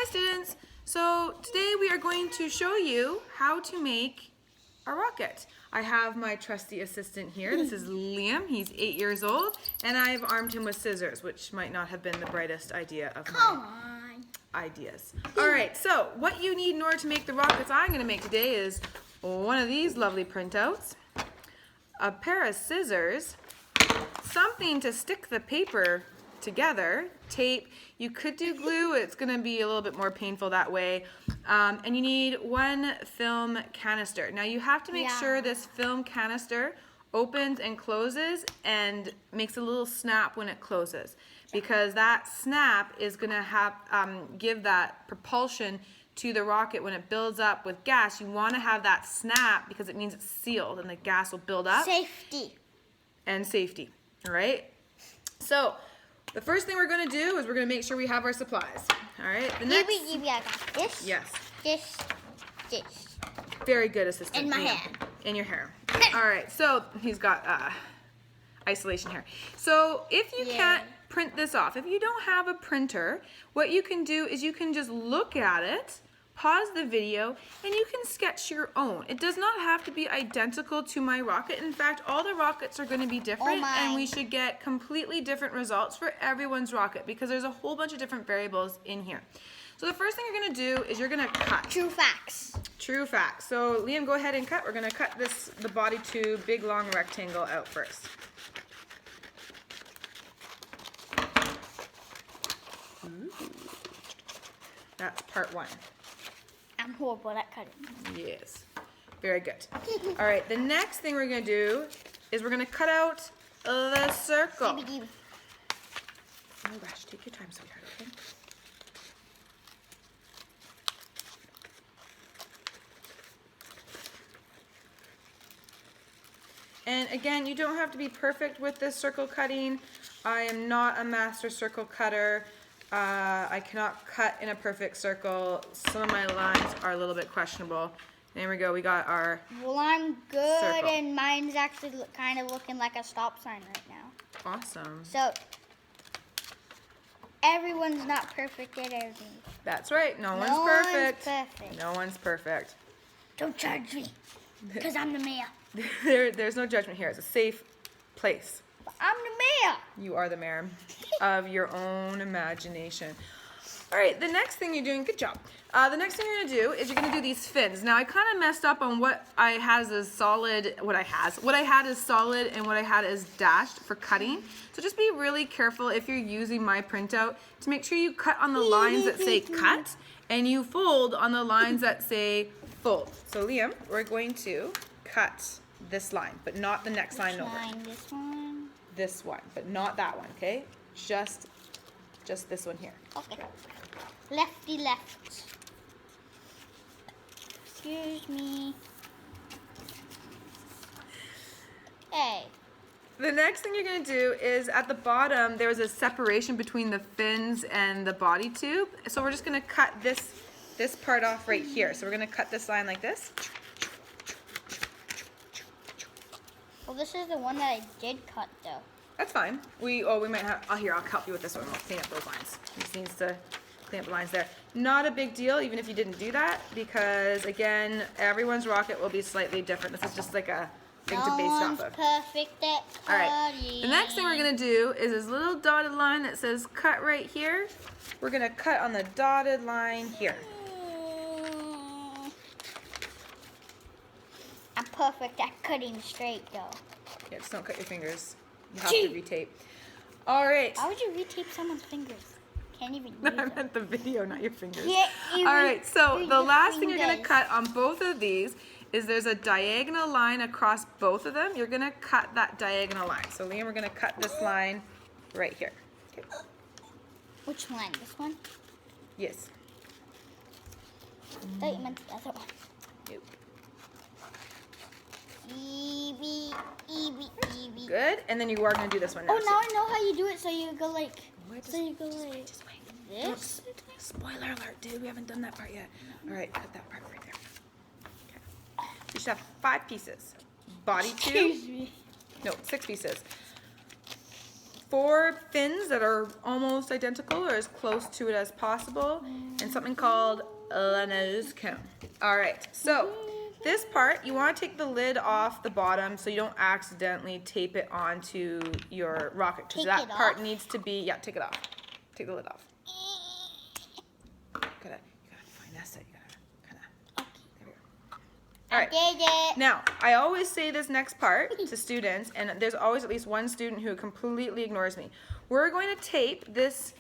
students! So today we are going to show you how to make a rocket. I have my trusty assistant here. This is Liam. He's 8 years old, and I've armed him with scissors, which might not have been the brightest idea of my ideas. All right, so what you need in order to make the rockets I'm going to make today is one of these lovely printouts, a pair of scissors, something to stick the paper together, tape. You could do glue. It's going to be a little bit more painful that way. And you need one film canister. Now you have to make sure this film canister opens and closes and makes a little snap when it closes, because that snap is going to have give that propulsion to the rocket when it builds up with gas. You want to have that snap because it means it's sealed and the gas will build up. Safety. And safety. All right. So the first thing we're going to do is we're going to make sure we have our supplies. All right. The next. I got this. Yes. This. Very good, assistant. In my hair. In your hair. All right. So he's got isolation hair. So if you can't print this off, if you don't have a printer, what you can do is you can just look at it, pause the video, and you can sketch your own. It does not have to be identical to my rocket. In fact, all the rockets are going to be different, and we should get completely different results for everyone's rocket because there's a whole bunch of different variables in here. So the first thing you're going to do is you're going to cut. True facts. True facts. So Liam, go ahead and cut. We're going to cut the body tube, big long rectangle out first. Ooh. That's part one. I'm horrible at cutting. Yes. Very good. All right, the next thing we're going to do is we're going to cut out the circle. CBD. Oh gosh, take your time, sweetheart, okay? And again, you don't have to be perfect with this circle cutting. I am not a master circle cutter. I cannot cut in a perfect circle. Some of my lines are a little bit questionable. There we go. We got our Well, I'm good, circle. and mine's actually kind of looking like a stop sign right now. Awesome. So, everyone's not perfect at everything. That's right. No one's perfect. No one's perfect. Don't judge me, because I'm the mayor. There's no judgment here. It's a safe place. I'm the mayor. You are the mayor of your own imagination. All right, the next thing you're doing, good job. The next thing you're gonna do is you're gonna do these fins. Now I kind of messed up on what I had as solid, what I had as solid and what I had as dashed for cutting. So just be really careful if you're using my printout to make sure you cut on the lines that say cut and you fold on the lines that say fold. So Liam, we're going to cut this line, but not the next line over. This one. This one, but not that one, okay? Just this one here. Okay. Lefty left. Excuse me. Hey. The next thing you're going to do is at the bottom, there's a separation between the fins and the body tube. So we're just going to cut this part off right here. So we're going to cut this line like this. Well, this is the one that I did cut, though. That's fine. We might have, here, I'll help you with this one. We'll clean up those lines. He just needs to clean up the lines there. Not a big deal, even if you didn't do that, because again, everyone's rocket will be slightly different. This is just like a thing to base it off of. Perfect at cutting. All right. The next thing we're gonna do is this little dotted line that says cut right here. We're gonna cut on the dotted line here. I'm perfect at cutting straight, though. Yeah, just don't cut your fingers. You have to retape. All right. Why would you retape someone's fingers? Can't even do I that. meant the video, not your fingers. Yeah, All right, so the last thing you're going to cut on both of these is there's a diagonal line across both of them. You're going to cut that diagonal line. So Liam, we're going to cut this line right here. Okay. Which line? This one? Yes. I thought you meant the other one. Nope. Eevee. Good, and then you are going to do this one now. Oh, now I know how you do it. So you go like. Just wait. This. Spoiler alert, dude. We haven't done that part yet. All right, cut that part right there. Okay. You should have 5 pieces. Body tube. Excuse me. No, 6 pieces. 4 fins that are almost identical or as close to it as possible, and something called a nose cone. All right, so this part, you want to take the lid off the bottom so you don't accidentally tape it onto your rocket. Because that part needs to be, yeah, take it off. Take the lid off. You gotta finesse it. You gotta kind of, there we go. All right. I did it. Now, I always say this next part to students, and there's always at least one student who completely ignores me. We're going to tape this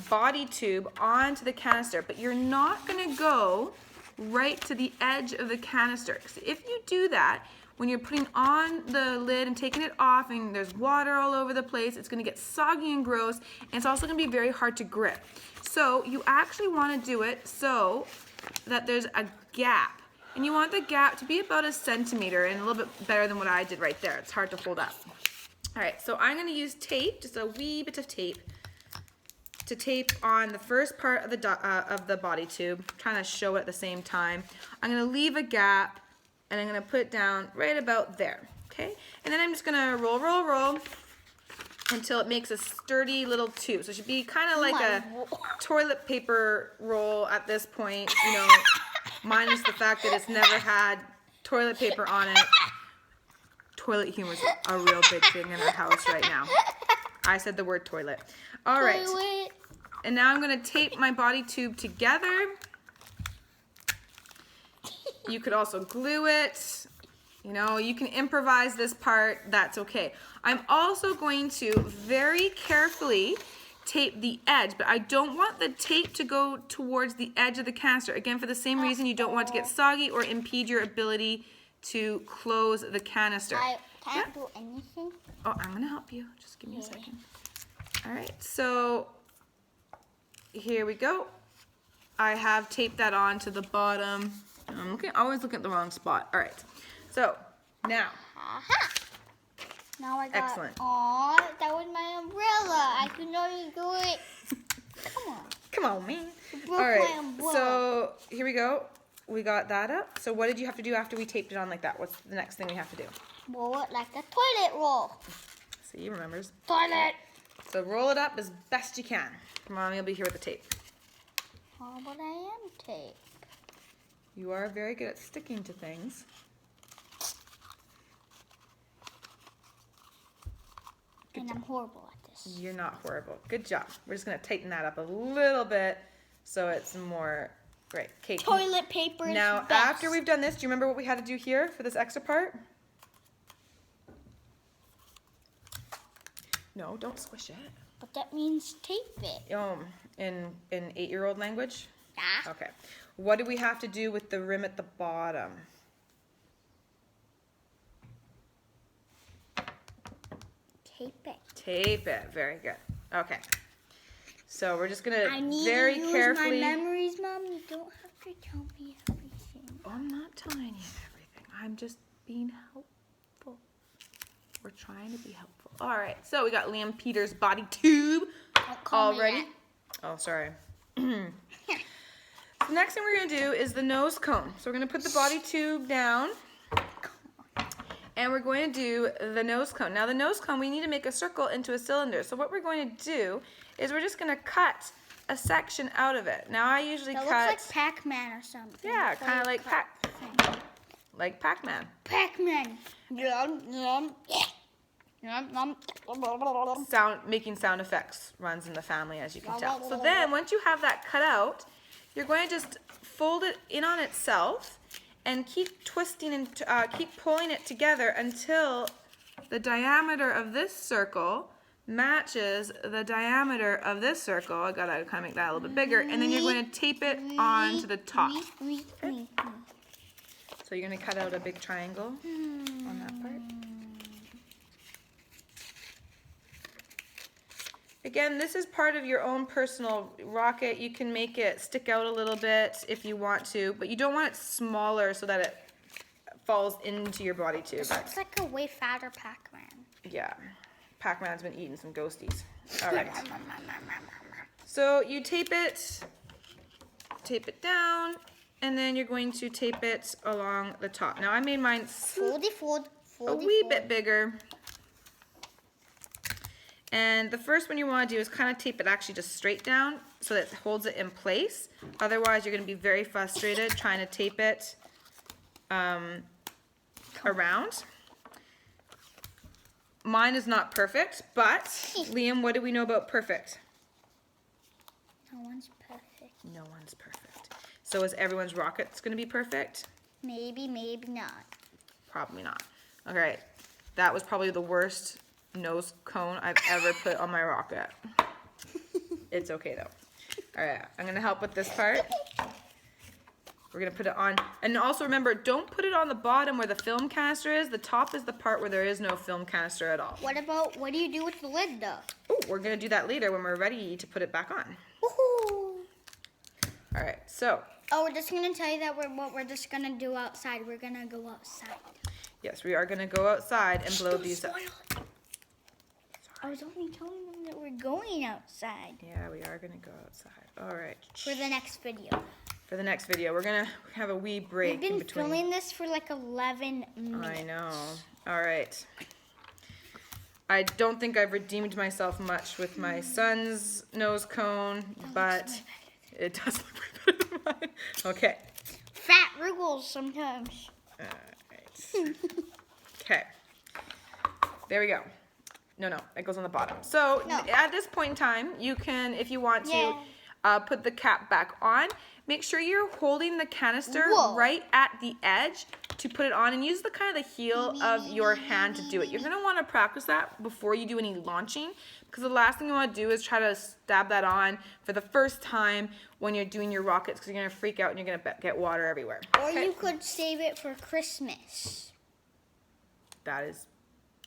body tube onto the canister, but you're not going to go right to the edge of the canister. So if you do that, when you're putting on the lid and taking it off and there's water all over the place, it's going to get soggy and gross, and it's also going to be very hard to grip. So you actually want to do it so that there's a gap. And you want the gap to be about 1 centimeter and a little bit better than what I did right there. It's hard to hold up. All right, so I'm going to use tape, just a wee bit of tape, to tape on the first part of the body tube, trying to show it at the same time. I'm going to leave a gap, and I'm going to put it down right about there, okay? And then I'm just going to roll, roll, roll until it makes a sturdy little tube. So it should be kind of like a toilet paper roll at this point, you know, minus the fact that it's never had toilet paper on it. Toilet humor is a real big thing in our house right now. I said the word toilet. All right. Toilet. And now I'm going to tape my body tube together. You could also glue it. You know, you can improvise this part. That's okay. I'm also going to very carefully tape the edge, but I don't want the tape to go towards the edge of the canister. Again, for the same reason, you don't want it to get soggy or impede your ability to close the canister. I can't do anything. Oh, I'm going to help you. Just give me a second. All right, so here we go. I have taped that on to the bottom. I'm always looking at the wrong spot. All right, so now. Aha. Now I got. Excellent. Aw, that was my umbrella. I could not even do it. Come on. Come on, man. You broke All right, my umbrella. so here we go. We got that up. So what did you have to do after we taped it on like that? What's the next thing we have to do? Roll it like a toilet roll. See, he remembers. Toilet. So roll it up as best you can. Mommy will be here with the tape. Oh, but I am tape. You are very good at sticking to things. And I'm horrible at this. You're not horrible. Good job. We're just going to tighten that up a little bit so it's more great. Okay. Toilet paper is Now, best. after we've done this, do you remember what we had to do here for this extra part? No, don't squish it. But that means tape it. In 8-year-old language? Yeah. Okay. What do we have to do with the rim at the bottom? Tape it. Tape it. Very good. Okay. So we're just gonna I need very to use carefully. my memories, Mom. You don't have to tell me everything. Oh, I'm not telling you everything. I'm just being helpful. We're trying to be helpful. All right. So we got Liam Peters' body tube Don't call all me ready. that. Oh, sorry. The next thing we're going to do is the nose cone. So we're going to put the body tube down, and we're going to do the nose cone. Now the nose cone, we need to make a circle into a cylinder. So what we're going to do is we're just going to cut a section out of it. Now I usually That cut... looks like Pac-Man or something. Yeah, kind of like Pac-Man. Pac-Man. Yum, yum. Yum, yum. Making sound effects runs in the family, as you can tell. So then, once you have that cut out, you're going to just fold it in on itself and keep twisting and keep pulling it together until the diameter of this circle matches the diameter of this circle. I gotta kind of make that a little bit bigger, and then you're going to tape it onto the top. Okay. So you're going to cut out a big triangle on that part. Again, this is part of your own personal rocket. You can make it stick out a little bit if you want to, but you don't want it smaller so that it falls into your body tube. This looks like a way fatter Pac-Man. Yeah, Pac-Man's been eating some ghosties. All right. So you tape it down, and then you're going to tape it along the top. Now I made mine Foldy, fold, a wee bit bigger. And the first one you want to do is kind of tape it actually just straight down so that it holds it in place. Otherwise, you're going to be very frustrated trying to tape it around. Mine is not perfect, but Liam, what do we know about perfect? No one's perfect. No one's perfect. So is everyone's rockets going to be perfect? Maybe, maybe not. Probably not. All right. That was probably the worst nose cone I've ever put on my rocket. It's okay though. All right, I'm gonna help with this part. We're gonna put it on, and also remember, don't put it on the bottom where the film canister is. The top is the part where there is no film canister at all. What do you do with the lid though? Oh, we're gonna do that later when we're ready to put it back on. Woohoo! All right, so. Oh, we're just gonna tell you that what we're just gonna do outside. We're gonna go outside. Yes, we are gonna go outside and blow these up. I was only telling them that we're going outside. Yeah, we are gonna go outside. All right. For the next video. For the next video, we're gonna have a wee break in We've been between. filming this for like 11 minutes. I know. All right. I don't think I've redeemed myself much with my son's nose cone, but it does look way better than mine. Okay. Fat wriggles sometimes. All right. Okay. There we go. No, it goes on the bottom. So at this point in time, you can, if you want to, put the cap back on. Make sure you're holding the canister right at the edge to put it on, and use the kind of the heel of your hand to do it. You're gonna want to practice that before you do any launching, because the last thing you want to do is try to stab that on for the first time when you're doing your rockets, because you're gonna freak out and you're gonna get water everywhere. Or you could save it for Christmas. That is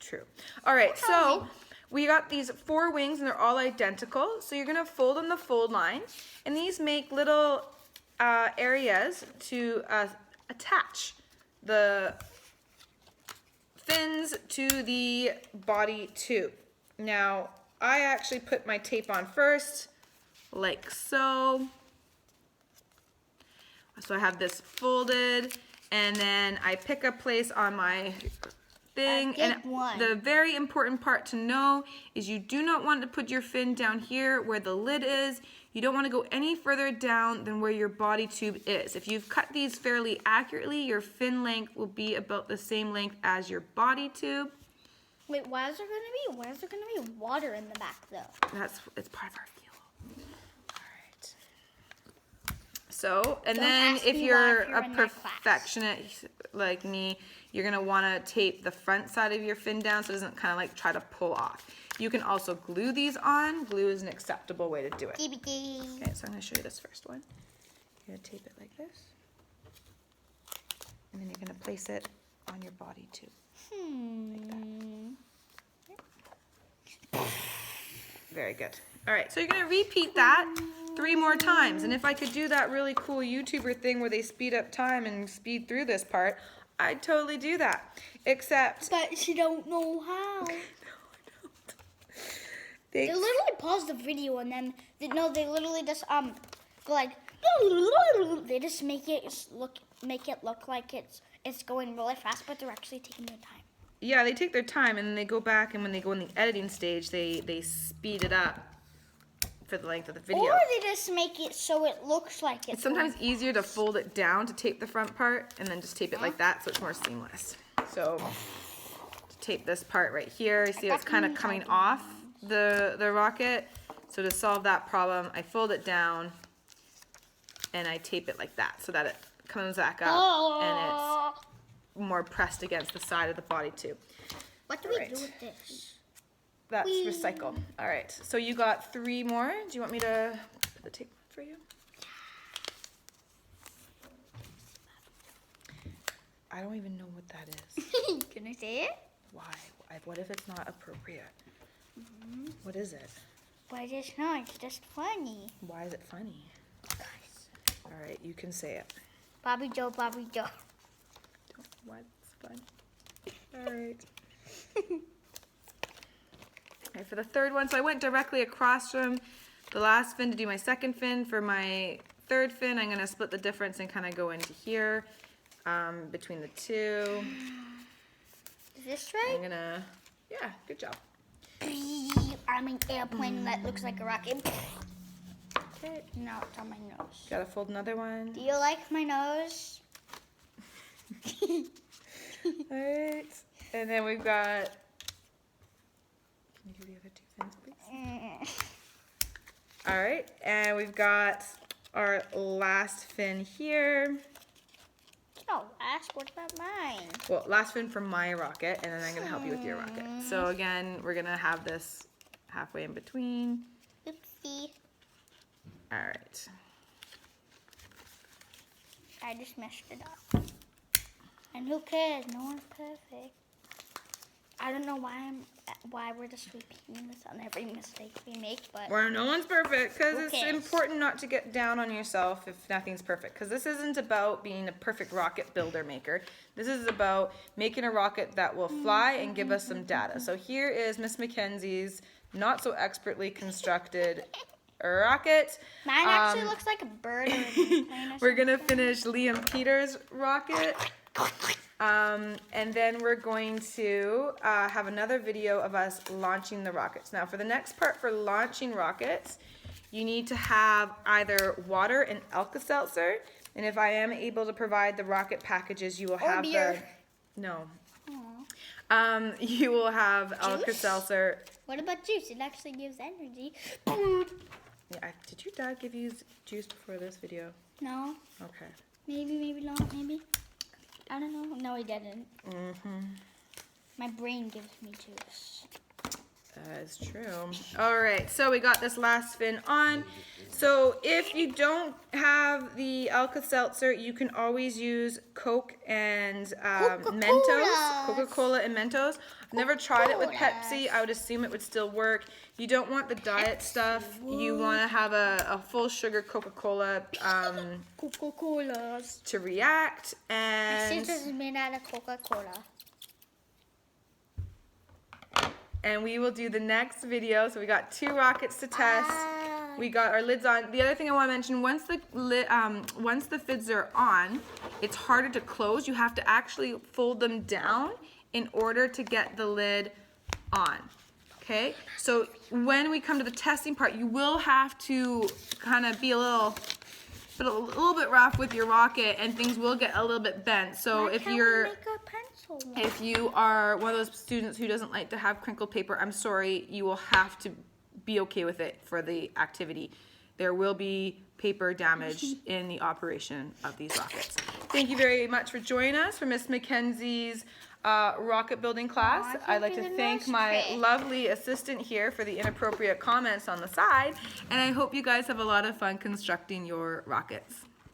true. All right, so we got these 4 wings and they're all identical. So you're gonna fold on the fold line, and these make little areas to attach the fins to the body tube. Now, I actually put my tape on first, like so. So I have this folded, and then I pick a place on my thing. And the very important part to know is you do not want to put your fin down here where the lid is. You don't want to go any further down than where your body tube is. If you've cut these fairly accurately, your fin length will be about the same length as your body tube. Wait, why is there gonna be water in the back though? It's part of our fuel. All right. So, and then if you're a perfectionist like me, you're gonna wanna tape the front side of your fin down so it doesn't kind of like try to pull off. You can also glue these on. Glue is an acceptable way to do it. Okay, so I'm gonna show you this first one. You're gonna tape it like this. And then you're gonna place it on your body tube. Like that. Very good. All right, so you're gonna repeat that 3 more times. And if I could do that really cool YouTuber thing where they speed up time and speed through this part, I'd totally do that. Except... But you don't know how. No, I don't. They literally pause the video and then, they literally just, go like, they just make it look like it's going really fast, but they're actually taking their time. Yeah, they take their time, and then they go back, and when they go in the editing stage, they speed it up for the length of the video. Or they just make it so it looks like it's sometimes easier to fold it down to tape the front part, and then just tape it like that so it's more seamless. So, to tape this part right here, you see it's kind of coming off the rocket. So to solve that problem, I fold it down, and I tape it like that so that it comes back up, and it's more pressed against the side of the body tube. What do we do with this? That's recycle. All right, so you got 3 more. Do you want me to put the tape on for you? I don't even know what that is. Can I say it? Why? What if it's not appropriate? What is it? Why it's not? It's just funny. Why is it funny? All right, you can say it. Bobby Joe, Bobby Joe. What's fun? All right. Okay, for the third one, so I went directly across from the last fin to do my second fin. For my third fin, I'm gonna split the difference and kind of go into here between the two. Is this right? I'm gonna, yeah, good job. I'm an airplane that looks like a rocket. Okay. Now it's on my nose. Gotta fold another one. Do you like my nose? Alright. And then we've got. Can you do the other two fins, please? Alright. And we've got our last fin here. No, last. What about mine? Well, last fin for my rocket, and then I'm gonna help you with your rocket. So again, we're gonna have this halfway in between. Oopsie. Alright. I just messed it up. And who cares? No one's perfect. I don't know why we're just repeating this on every mistake we make, but Where no one's perfect, because Who it's cares? important not to get down on yourself if nothing's perfect. Because this isn't about being a perfect rocket builder maker. This is about making a rocket that will fly and give us some data. So here is Miss Mackenzie's not so expertly constructed rocket. mine actually looks like a bird or an airplane or We're gonna something. finish Liam Peters' rocket. And then we're going to have another video of us launching the rockets. Now for the next part for launching rockets, you need to have either water and Alka-Seltzer. And if I am able to provide the rocket packages, you will have beer. No. Aw. You will have Alka-Seltzer. What about juice? It actually gives energy. Yeah, did your dad give you juice before this video? No. Okay. Maybe not. Maybe. I don't know. No, he didn't. My brain gives me juice. That is true. All right, so we got this last fin on. So if you don't have the Alka-Seltzer, you can always use Coke and Mentos. Coca-Cola and Mentos. I've never tried it with Pepsi. I would assume it would still work. You don't want the diet stuff. You want to have a full sugar Coca-Cola Coca-Colas. to react. My And sister's is made out of Coca-Cola. and we will do the next video. So we got 2 rockets to test. We got our lids on. The other thing I want to mention, once the fids are on, it's harder to close. You have to actually fold them down in order to get the lid on. Okay? So when we come to the testing part, you will have to kind of be a little bit rough with your rocket, and things will get a little bit bent. So Why if can't you're we make a pencil one? if you are one of those students who doesn't like to have crinkled paper, I'm sorry, you will have to be okay with it for the activity. There will be paper damage in the operation of these rockets. Thank you very much for joining us for Miss Mackenzie's rocket building class. I think I'd like you're to the thank most my fit. lovely assistant here for the inappropriate comments on the side, and I hope you guys have a lot of fun constructing your rockets.